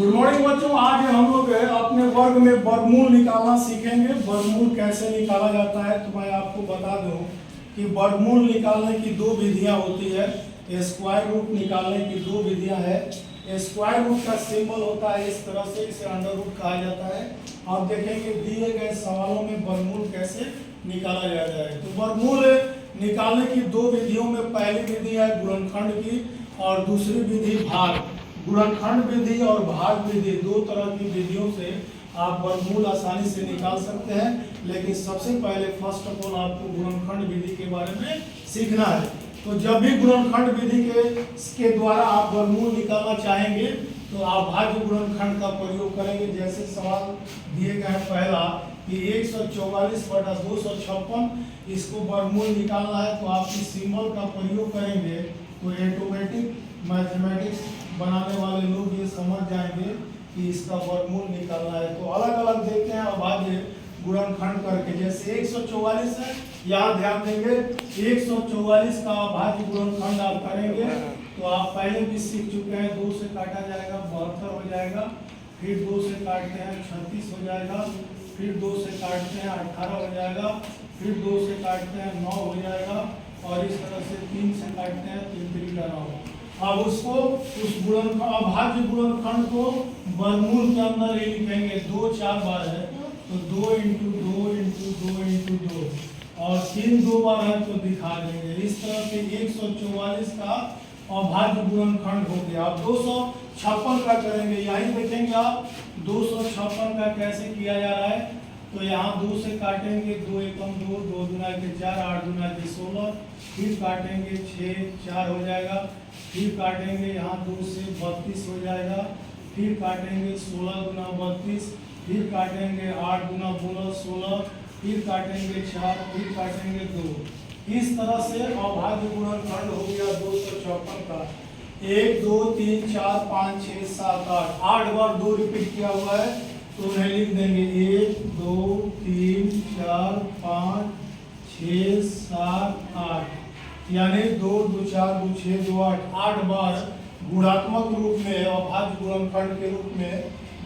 Good morning बच्चों। आज हम लोग अपने वर्ग में वर्गमूल निकालना सीखेंगे। वर्गमूल कैसे निकाला जाता है तो मैं आपको बता दूं कि वर्गमूल निकालने की दो विधियां होती है। स्क्वायर रूट निकालने की दो विधियां है। स्क्वायर रूट का सिंबल होता है इस तरह से, इसे अंडर रूट कहा जाता है। आप देखेंगे दिए गए सवालों में वर्गमूल कैसे निकाला जाता है। तो वर्गमूल निकालने की दो विधियों में पहली विधि है गुणनखंड की और दूसरी विधि भाग। गुणनखंड विधि और भाग विधि दो तरह की विधियों से आप वर्गमूल आसानी से निकाल सकते हैं। लेकिन सबसे पहले फर्स्ट ऑफ ऑल आपको गुणनखंड विधि के बारे में सीखना है। तो जब भी गुणनखंड विधि के द्वारा आप वर्गमूल निकालना चाहेंगे तो आप भाज्य गुणनखंड का प्रयोग करेंगे। जैसे सवाल दिए गए हैं पहला कि 144/256 इसको वर्गमूल निकालना है तो आप इस सिंबल का प्रयोग करेंगे तो ऑटोमेटिक मैथमेटिक्स बनाने वाले लोग ये समझ जाएंगे कि इसका वर्गमूल निकालना है। तो अलग अलग देखते हैं अभाज्य गुणनखंड करके। जैसे 144 है, यहाँ ध्यान देंगे 144 का अभाज्य गुणनखंड आप करेंगे तो आप पहले भी सीख चुके हैं। 2 से काटा जाएगा 72 हो जाएगा, फिर 2 से काटते हैं 36 हो जाएगा, फिर 2 से काटते हैं 18 हो जाएगा, फिर 2 से काटते हैं 9 हो जाएगा और इस तरह से 3 से काटते हैं 3 का 9। अब उसको उस अभाज्य गुणनखंड को वर्गमूल के अंदर ही लिखेंगे। 2 4 बार है तो 2 × 2 × 2 × 2 और 3 2 बार है तो दिखा देंगे। इस तरह से 144 का अभाज्य गुणनखंड हो गया। अब 256 का करेंगे। यही देखेंगे आप 256 का कैसे किया जा रहा है। तो यहाँ 2 से काटेंगे 2 एकम 2, 2 दूना के 4, 8 दूना के 16, फिर काटेंगे 6 4 हो जाएगा, फिर काटेंगे यहाँ 2 से 32 हो जाएगा, फिर काटेंगे 16 दूना 32, फिर काटेंगे 8 दूना 16, फिर काटेंगे 4, फिर काटेंगे 2। इस तरह से अभाज्य गुणनखंड हो गया 256 का। 1 2 3 4 5 6 7 8 8 बार 2 रिपीट किया हुआ है तो उन्हें लिख देंगे 1 2 3 4 5 6 7 8 यानी 2 2 4 2 6 2 8 8 बार गुणात्मक रूप में अभाज्य गुणनखंड के रूप में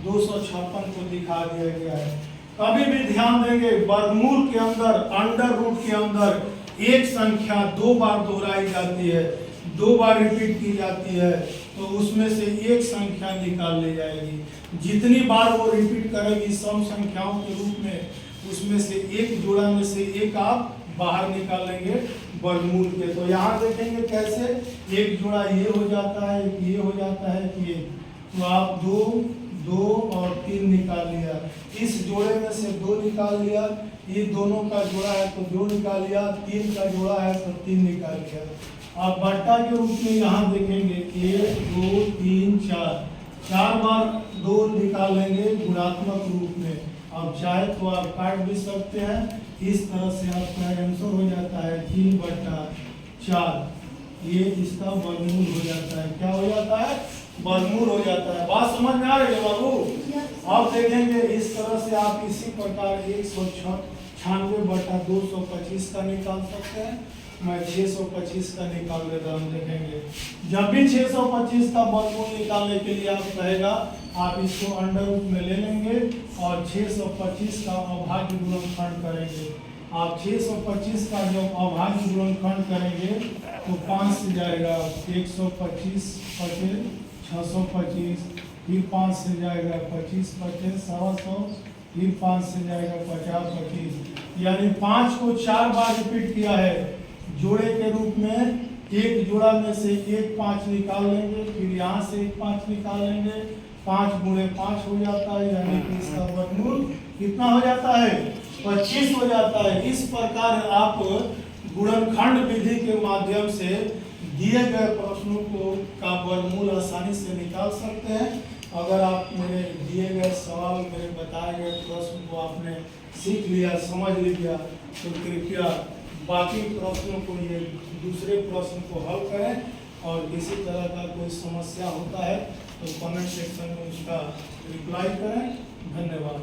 256 को दिखा दिया गया है। कभी भी ध्यान देंगे वर्गमूल के अंदर अंडर रूट के अंदर एक संख्या 2 बार दोहराई जाती है, 2 बार रिपीट की जाती है तो उसमें से एक संख्या निकाल ली जाएगी। जितनी बार वो रिपीट करेगी सम संख्याओं के रूप में उसमें से एक जोड़ा में से एक आप बाहर निकालेंगे वर्गमूल के। तो यहाँ देखेंगे कैसे एक जोड़ा ये हो जाता है, ये हो जाता है, ये तो आप 2 2 और 3 निकाल लिया। इस जोड़े में से 2 निकाल लिया, ये दोनों का जोड़ा है तो 2 निकाल लिया, 3 का जोड़ा है तो 3 निकाल लिया। आप बट्टा के रूप में यहाँ देखेंगे 1 2 3 4 4 बार 2 निकाल लेंगे गुणात्मक रूप में। अब चाहे तो आप काट भी सकते हैं। इस तरह से आपका आंसर हो जाता है 3/4। ये इसका वर्गमूल हो जाता है। क्या हो जाता है? वर्गमूल हो जाता है। बात समझ में आ रही है बाबू? आप देखेंगे इस तरह से आप इसी प्रकार 196/225 का निकाल सकते हैं। मैं 625 का निकाल देता हूँ। देखेंगे जब भी 625 का वर्गमूल निकालने के लिए आप कहेगा आप इसको अंडर रूट में ले लेंगे और 625 का अभाज्य गुणनखंड करेंगे। आप 625 का जब अभाज्य गुणनखंड करेंगे तो 5 से जाएगा 125 × 625, फिर 5 से जाएगा 25 × 125, फिर 5 से जाएगा 50 25 यानी 5 को 4 बार रिपीट किया है जोड़े के रूप में। एक जोड़ा में से एक 5 निकाल लेंगे, फिर यहाँ से एक 5 निकाल लेंगे, 5 × 5 हो जाता है यानी कि इसका वर्गमूल कितना हो जाता है? 25 हो जाता है। इस प्रकार आप गुणनखंड विधि के माध्यम से दिए गए प्रश्नों का वर्गमूल आसानी से निकाल सकते हैं। अगर आप मेरे दिए गए सवाल मेरे बताए गए प्रश्न को आपने सीख लिया, समझ लिया तो कृपया बाकी प्रश्नों को ये दूसरे प्रश्न को हल करें और किसी तरह का कोई समस्या होता है तो कमेंट सेक्शन में उसका रिप्लाई करें। धन्यवाद।